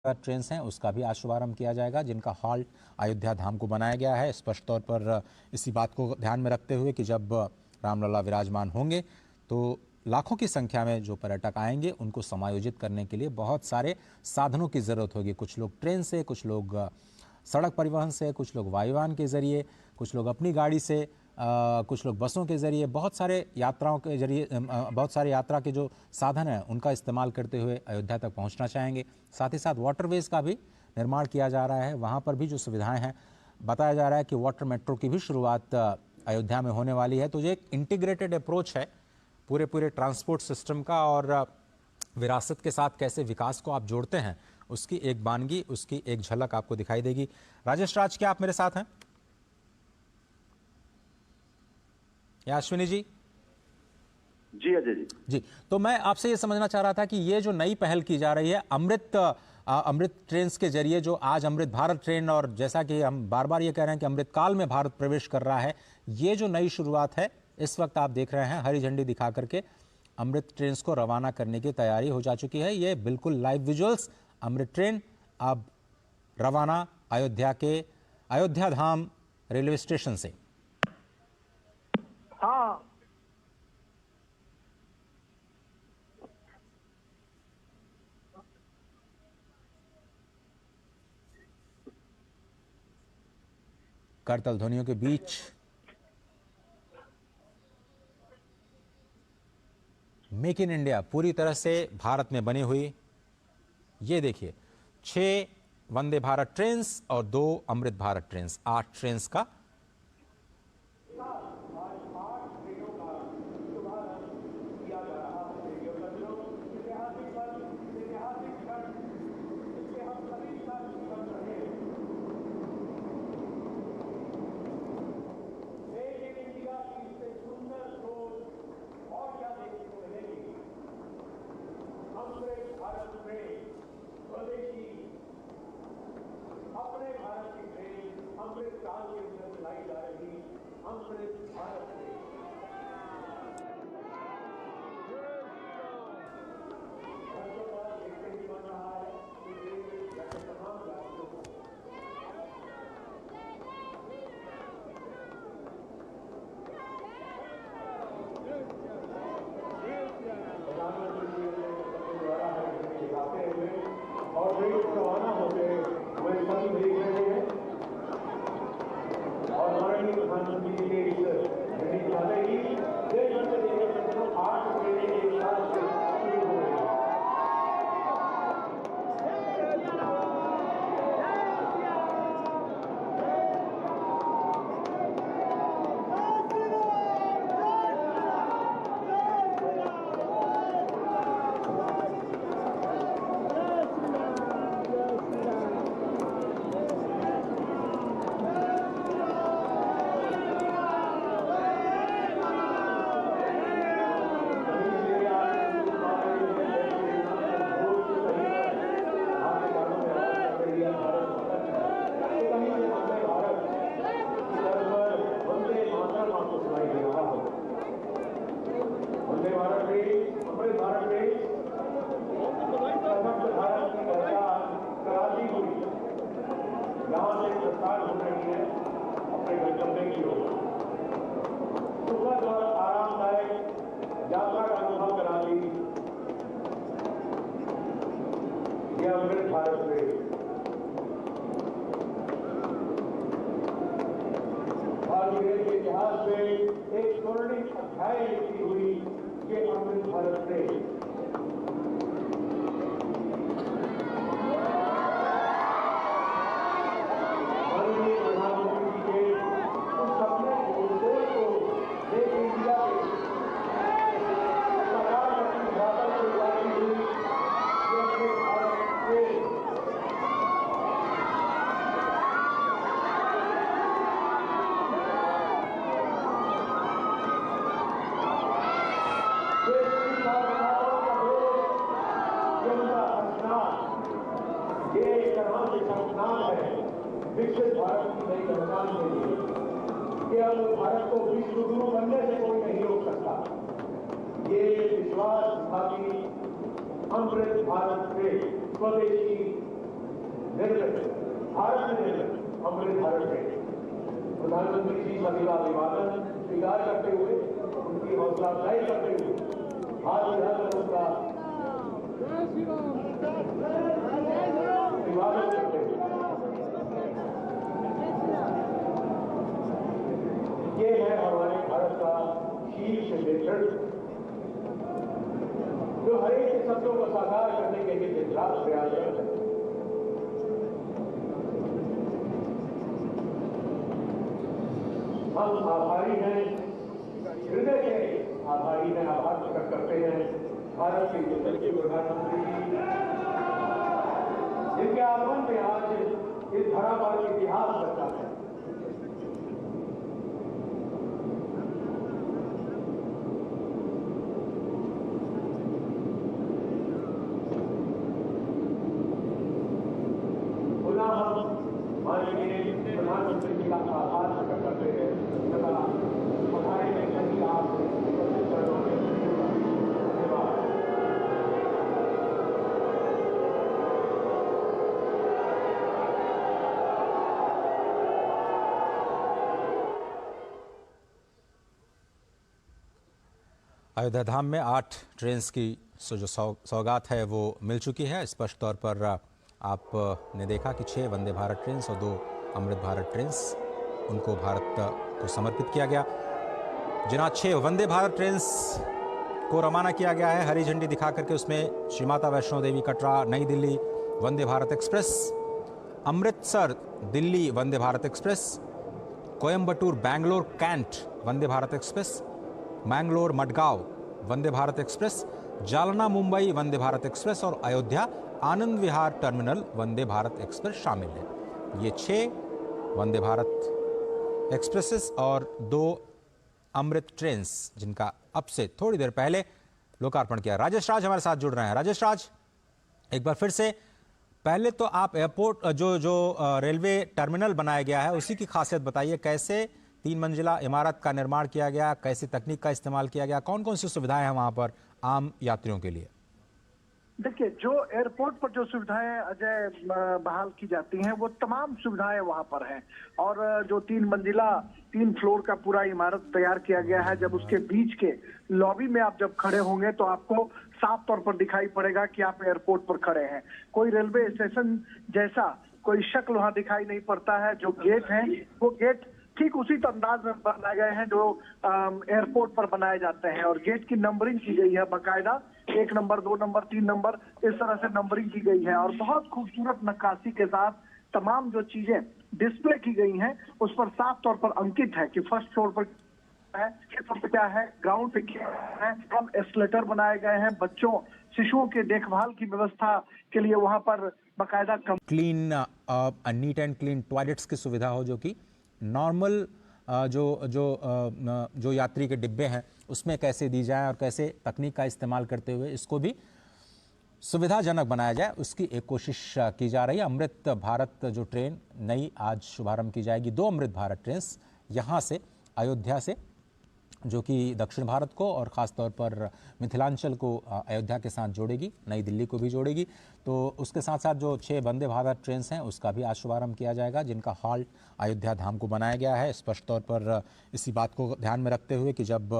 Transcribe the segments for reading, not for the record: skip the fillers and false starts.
Train हैं उसका भी आज शुभारंभ किया जाएगा, जिनका हॉल्ट अयोध्या धाम को बनाया गया है। स्पष्ट तौर पर इसी बात को ध्यान में रखते हुए कि जब रामलला विराजमान होंगे तो लाखों की संख्या में जो पर्यटक आएंगे उनको समायोजित करने के लिए बहुत सारे साधनों की ज़रूरत होगी। कुछ लोग ट्रेन से, कुछ लोग सड़क परिवहन से, कुछ लोग वायुयान के ज़रिए, कुछ लोग अपनी गाड़ी से, कुछ लोग बसों के ज़रिए, बहुत सारे यात्राओं के ज़रिए, बहुत सारे यात्रा के जो साधन हैं उनका इस्तेमाल करते हुए अयोध्या तक पहुंचना चाहेंगे। साथ ही साथ वाटरवेज का भी निर्माण किया जा रहा है, वहां पर भी जो सुविधाएं हैं, बताया जा रहा है कि वाटर मेट्रो की भी शुरुआत अयोध्या में होने वाली है। तो ये एक इंटीग्रेटेड अप्रोच है पूरे ट्रांसपोर्ट सिस्टम का, और विरासत के साथ कैसे विकास को आप जोड़ते हैं उसकी एक बानगी, उसकी एक झलक आपको दिखाई देगी। राजेश राज, क्या आप मेरे साथ हैं? या अश्विनी जी? जी अजय जी। जी, तो मैं आपसे ये समझना चाह रहा था कि ये जो नई पहल की जा रही है अमृत ट्रेन के जरिए, जो आज अमृत भारत ट्रेन, और जैसा कि हम बार बार ये कह रहे हैं कि अमृत काल में भारत प्रवेश कर रहा है, ये जो नई शुरुआत है, इस वक्त आप देख रहे हैं हरी झंडी दिखा करके अमृत ट्रेन को रवाना करने की तैयारी हो जा चुकी है। ये बिल्कुल लाइव विजुअल्स, अमृत ट्रेन अब रवाना अयोध्या धाम रेलवे स्टेशन से। हाँ, करतल ध्वनियों के बीच मेक इन इंडिया पूरी तरह से भारत में बनी हुई, ये देखिए 6 वंदे भारत ट्रेन्स और 2 अमृत भारत ट्रेन्स, 8 ट्रेन्स का और रवाना होते हुए सभी देख रहे हैं और माननीय प्रधानमंत्री के इस निशाने की देश भर में देख सकते हो 8 ट्रेनें एक साथ शुरू हो रही है। वंदे भारत में, अमृत भारत में समस्त भारत की पहचान कराची हुई, यहाँ से प्रस्थान हो रही है अपने गंतव्य की ओर। सुखद और आरामदायक यात्रा का अनुभव कराची, यह अमृत भारत में भारतीय के इतिहास में एक स्वर्णिम अध्याय लिखी हुई ये अमृत भारत से माननीय प्रधानमंत्री के उस सपने को देश इंडिया के सरकार की भाषा से जारी हुई ये अमृत भारत से विकसित भारत की नई पहचान के लिए कि अब भारत को विश्व गुरु बनने से कोई नहीं रोक सकता। ये विश्वास था कि अमृत भारत से स्वदेशी अमृत भारत में प्रधानमंत्री जी सभी का अभिवादन स्वीकार करते हुए उनकी हौसला अफजाई करते हुए हाथ मिलाकर उनका अभिवादन करते हुए ये है हमारे भारत का शीर्ष नेतृत्व जो हर एक के सपनों को साकार करने के लिए दिन रात प्रयासरत है। हम आभारी हैं, हृदय से आभारी हैं, आभार प्रकट करते हैं भारत के यशस्वी प्रधानमंत्री जी जिनके आगमन में आज इस धरा पर इतिहास बचा है। माननीय प्रधानमंत्री जी का आभार प्रकट करते हैं तथा हमारे सभी आप उपस्थित चरणों में धन्यवाद। अयोध्या धाम में 8 ट्रेन की जो सौगात है वो मिल चुकी है। स्पष्ट तौर पर आपने देखा कि 6 वंदे भारत ट्रेन और 2 अमृत भारत ट्रेन उनको भारत को समर्पित किया गया। जिन 6 वंदे भारत ट्रेन को रवाना किया गया है हरी झंडी दिखा करके, उसमें श्री माता वैष्णो देवी कटरा नई Delhi Vande Bharat express, Amritsar Delhi Vande Bharat express, Coimbatore Bangalore cantt Vande Bharat express, Mangalore Madgaon Vande Bharat express, Jalna Mumbai Vande Bharat express और अयोध्या आनंद विहार टर्मिनल वंदे भारत एक्सप्रेस शामिल है। ये 6 वंदे भारत एक्सप्रेसेस और 2 अमृत ट्रेन जिनका अब से थोड़ी देर पहले लोकार्पण किया। राजेश राज हमारे साथ जुड़ रहे हैं। राजेश राज, एक बार फिर से पहले तो आप एयरपोर्ट जो रेलवे टर्मिनल बनाया गया है उसी की खासियत बताइए। कैसे 3 मंजिला इमारत का निर्माण किया गया, कैसे तकनीक का इस्तेमाल किया गया, कौन कौन सी सुविधाएं हैं वहां पर आम यात्रियों के लिए? देखिए, जो एयरपोर्ट पर जो सुविधाएं अजय बहाल की जाती हैं वो तमाम सुविधाएं वहां पर हैं। और जो 3 मंजिला 3 फ्लोर का पूरा इमारत तैयार किया गया है, जब उसके बीच के लॉबी में आप जब खड़े होंगे तो आपको साफ तौर पर दिखाई पड़ेगा कि आप एयरपोर्ट पर खड़े हैं। कोई रेलवे स्टेशन जैसा कोई शक्ल वहां दिखाई नहीं पड़ता है। जो गेट है वो गेट ठीक उसी अंदाज में बनाए गए हैं जो एयरपोर्ट पर बनाए जाते हैं। और गेट की नंबरिंग की गई है बाकायदा, 1 नंबर 2 नंबर 3 नंबर इस तरह से नंबरिंग की गई है। और बहुत खूबसूरत नक्काशी के साथ तमाम जो चीजें डिस्प्ले की गई हैं उस पर साफ तौर पर अंकित है कि फर्स्ट फ्लोर पर है, क्या है, ग्राउंड पे क्या है। हम एस्केलेटर बनाए गए हैं, बच्चों शिशुओं के देखभाल की व्यवस्था के लिए वहां पर बाकायदा clean neat and clean toilets की सुविधा हो, जो कि नॉर्मल जो यात्री के डिब्बे हैं उसमें कैसे दी जाए और कैसे तकनीक का इस्तेमाल करते हुए इसको भी सुविधाजनक बनाया जाए, उसकी एक कोशिश की जा रही है। अमृत भारत जो ट्रेन नई आज शुभारंभ की जाएगी, 2 अमृत भारत ट्रेन यहाँ से अयोध्या से, जो कि दक्षिण भारत को और ख़ास तौर पर मिथिलांचल को अयोध्या के साथ जोड़ेगी, नई दिल्ली को भी जोड़ेगी। तो उसके साथ साथ जो 6 वंदे भारत ट्रेन हैं उसका भी आज शुभारंभ किया जाएगा, जिनका हॉल्ट अयोध्या धाम को बनाया गया है। स्पष्ट तौर पर इसी बात को ध्यान में रखते हुए कि जब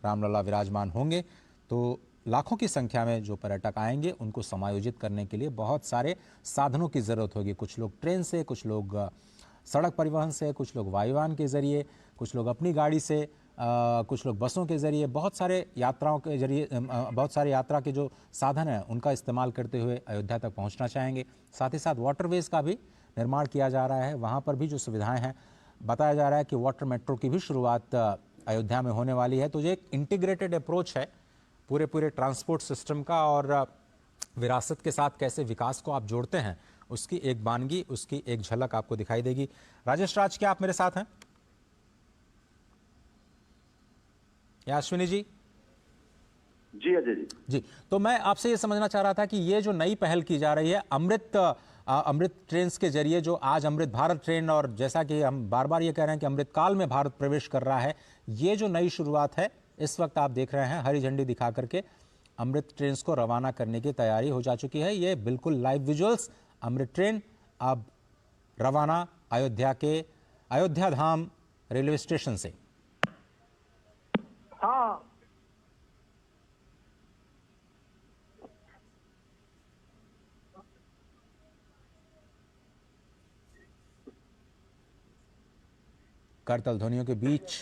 रामलला विराजमान होंगे तो लाखों की संख्या में जो पर्यटक आएंगे उनको समायोजित करने के लिए बहुत सारे साधनों की ज़रूरत होगी। कुछ लोग ट्रेन से, कुछ लोग सड़क परिवहन से, कुछ लोग वायुयान के ज़रिए, कुछ लोग अपनी गाड़ी से, कुछ लोग बसों के ज़रिए, बहुत सारे यात्राओं के ज़रिए, बहुत सारे यात्रा के जो साधन हैं उनका इस्तेमाल करते हुए अयोध्या तक पहुंचना चाहेंगे। साथ ही साथ वाटरवेज का भी निर्माण किया जा रहा है, वहां पर भी जो सुविधाएं हैं, बताया जा रहा है कि वाटर मेट्रो की भी शुरुआत अयोध्या में होने वाली है। तो ये एक इंटीग्रेटेड अप्रोच है पूरे ट्रांसपोर्ट सिस्टम का, और विरासत के साथ कैसे विकास को आप जोड़ते हैं उसकी एक बानगी, उसकी एक झलक आपको दिखाई देगी। राजेश राज, क्या आप मेरे साथ हैं? या अश्विनी जी? जी अजय जी। तो मैं आपसे ये समझना चाह रहा था कि ये जो नई पहल की जा रही है अमृत ट्रेन के जरिए, जो आज अमृत भारत ट्रेन, और जैसा कि हम बार बार ये कह रहे हैं कि अमृत काल में भारत प्रवेश कर रहा है, ये जो नई शुरुआत है, इस वक्त आप देख रहे हैं हरी झंडी दिखा करके अमृत ट्रेन को रवाना करने की तैयारी हो जा चुकी है। ये बिल्कुल लाइव विजुअल्स, अमृत ट्रेन अब रवाना अयोध्या धाम रेलवे स्टेशन से। हाँ, करतल ध्वनियों के बीच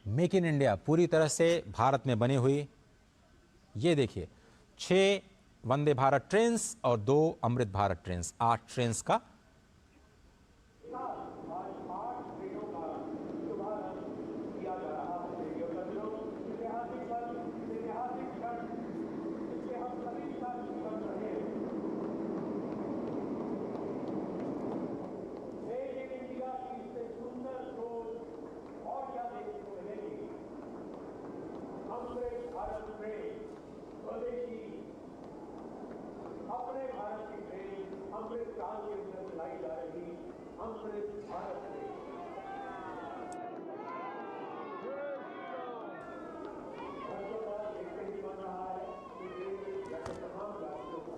मेक इन इंडिया पूरी तरह से भारत में बनी हुई, ये देखिए 6 वंदे भारत ट्रेन्स और 2 अमृत भारत ट्रेन्स, 8 ट्रेन्स का अपने भारत की ट्रेन अमृत काल के अंदर चलाई जा रही अमृत भारत ट्रेन। देखते ही बन रहा है कि देश के तमाम राज्यों को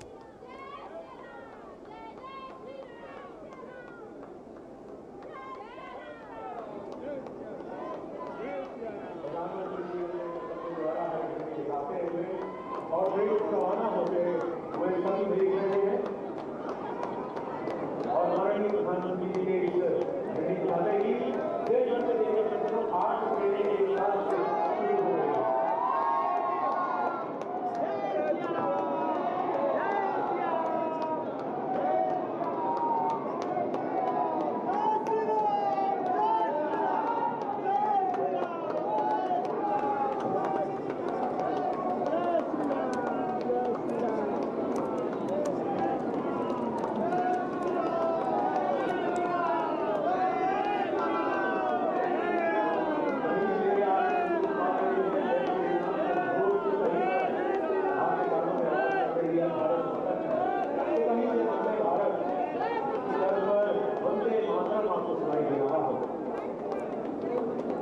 प्रधानमंत्री जी ने अपने द्वारा दिखाते हुए और ट्रेन रवाना होते हुए सभी देख रहे हैं और माननीय प्रधानमंत्री जी के इस दिखाते ही देश भर से देखकर 8 ट्रेनें एक साथ शुरू हो रही हैं।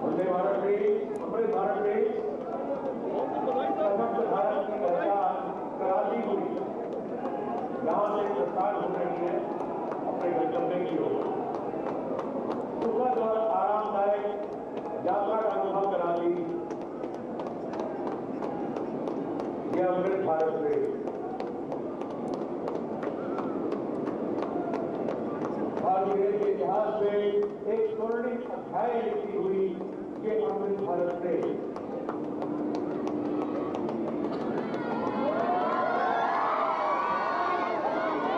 वंदे भारत ट्रेन अमृत भारत ट्रेन समस्त भारत की पहचान कराती हुई यहाँ से प्रस्थान हो रही है अपने गंतव्य की ओर। सुखद और आरामदायक यात्रा का अनुभव कराती यह अमृत भारत ट्रेन भारतीय के इतिहास में एक स्वर्णिम अध्याय लिखी हुई ये अमृत भारत ट्रेन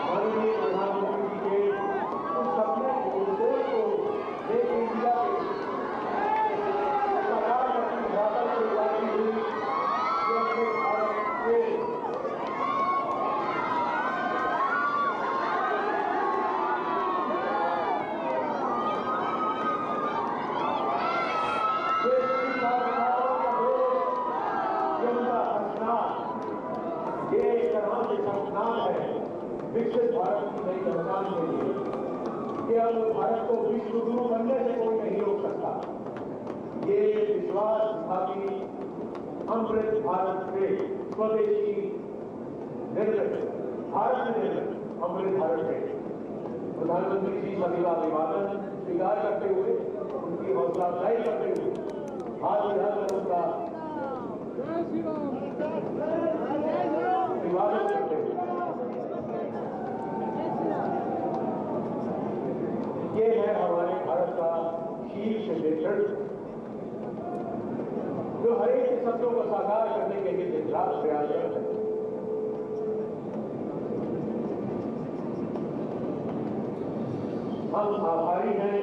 माननीय प्रधानमंत्री जी के उस सपने को सोच को मेक इन इंडिया के साकार करने वापस से उतारी हुई ये अमृत भारत ट्रेन ये एक तरह से संस्थान है विकसित भारत की नई पहचान के लिए कि अब भारत को विश्व गुरु बनने से कोई नहीं रोक सकता। ये विश्वास दिखाती अमृत भारत ट्रेन स्वदेशी निर्मित भारत निर्मित अमृत भारत ट्रेन प्रधानमंत्री जी सभी का अभिवादन स्वीकार करते हुए उनकी हौसला अफजाई करते हुए हाथ मिलाकर उनका अभिवादन करते हुए ये है हमारे भारत का शीर्ष नेतृत्व जो हर एक सपनों को साकार करने के लिए दिन रात प्रयासरत है। हम आभारी हैं,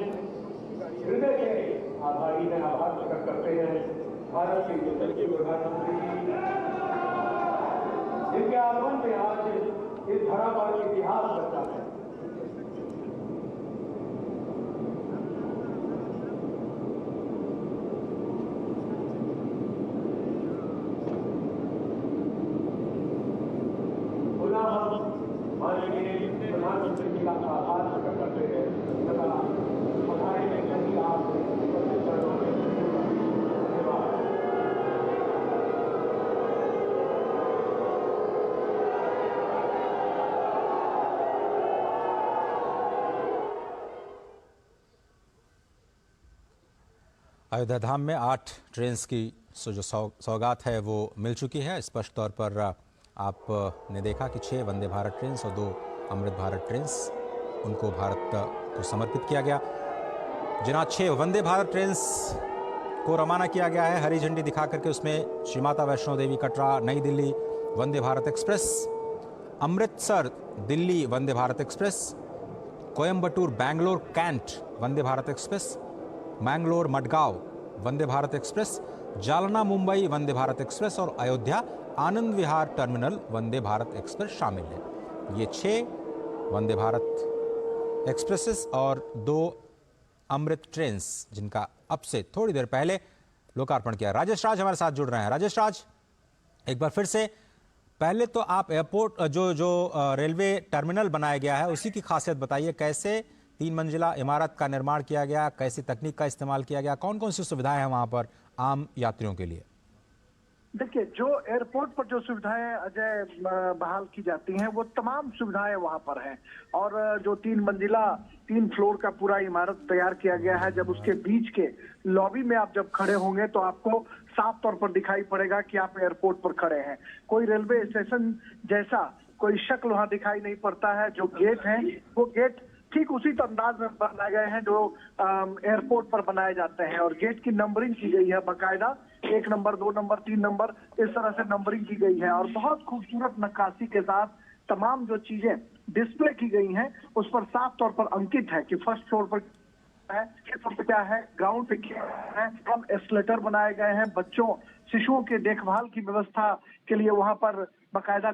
हृदय से आभारी हैं, आभार प्रकट करते हैं भारत के यशस्वी प्रधानमंत्री जी जिनके आगमन में आज इस धरा पर इतिहास बचा है। पुनः हम माननीय प्रधानमंत्री जी का आभार प्रकट करते हैं तथा हमारे में कभी आप उपस्थित करना धन्यवाद। अयोध्या धाम में 8 ट्रेन की जो सौगात है वो मिल चुकी है। स्पष्ट तौर पर आपने देखा कि 6 वंदे भारत ट्रेन और 2 अमृत भारत ट्रेन उनको भारत को समर्पित किया गया। जिन 6 वंदे भारत ट्रेन को रवाना किया गया है हरी झंडी दिखा करके, उसमें श्री माता वैष्णो देवी कटरा नई Delhi Vande Bharat express, Amritsar Delhi Vande Bharat express, Coimbatore Bangalore cantt Vande Bharat express, Mangalore Madgaon Vande Bharat express, Jalna Mumbai Vande Bharat express और अयोध्या आनंद विहार टर्मिनल वंदे भारत एक्सप्रेस शामिल है। ये 6 वंदे भारत एक्सप्रेसेस और 2 अमृत ट्रेन जिनका अब से थोड़ी देर पहले लोकार्पण किया। राजेश राज हमारे साथ जुड़ रहे हैं। राजेश राज, एक बार फिर से पहले तो आप एयरपोर्ट जो रेलवे टर्मिनल बनाया गया है उसी की खासियत बताइए। कैसे 3 मंजिला इमारत का निर्माण किया गया, कैसी तकनीक का इस्तेमाल किया गया, कौन कौन सी सुविधाएं हैं वहां पर आम यात्रियों के लिए? देखिए, जो एयरपोर्ट पर जो सुविधाएं अजय बहाल की जाती हैं वो तमाम सुविधाएं वहां पर हैं। और जो 3 मंजिला 3 फ्लोर का पूरा इमारत तैयार किया गया है, जब उसके बीच के लॉबी में आप जब खड़े होंगे तो आपको साफ तौर पर दिखाई पड़ेगा कि आप एयरपोर्ट पर खड़े हैं। कोई रेलवे स्टेशन जैसा कोई शक्ल वहां दिखाई नहीं पड़ता है। जो गेट है वो गेट ठीक उसी अंदाज में बनाए गए हैं जो एयरपोर्ट पर बनाए जाते हैं। और गेट की नंबरिंग की गई है बाकायदा, 1 नंबर 2 नंबर 3 नंबर इस तरह से नंबरिंग की गई है। और बहुत खूबसूरत नक्काशी के साथ तमाम जो चीजें डिस्प्ले की गई हैं उस पर साफ तौर पर अंकित है कि फर्स्ट फ्लोर पर है, क्या है, ग्राउंड पे क्या है। हम एस्केलेटर बनाए गए हैं, बच्चों शिशुओं के देखभाल की व्यवस्था के लिए वहां पर बाकायदा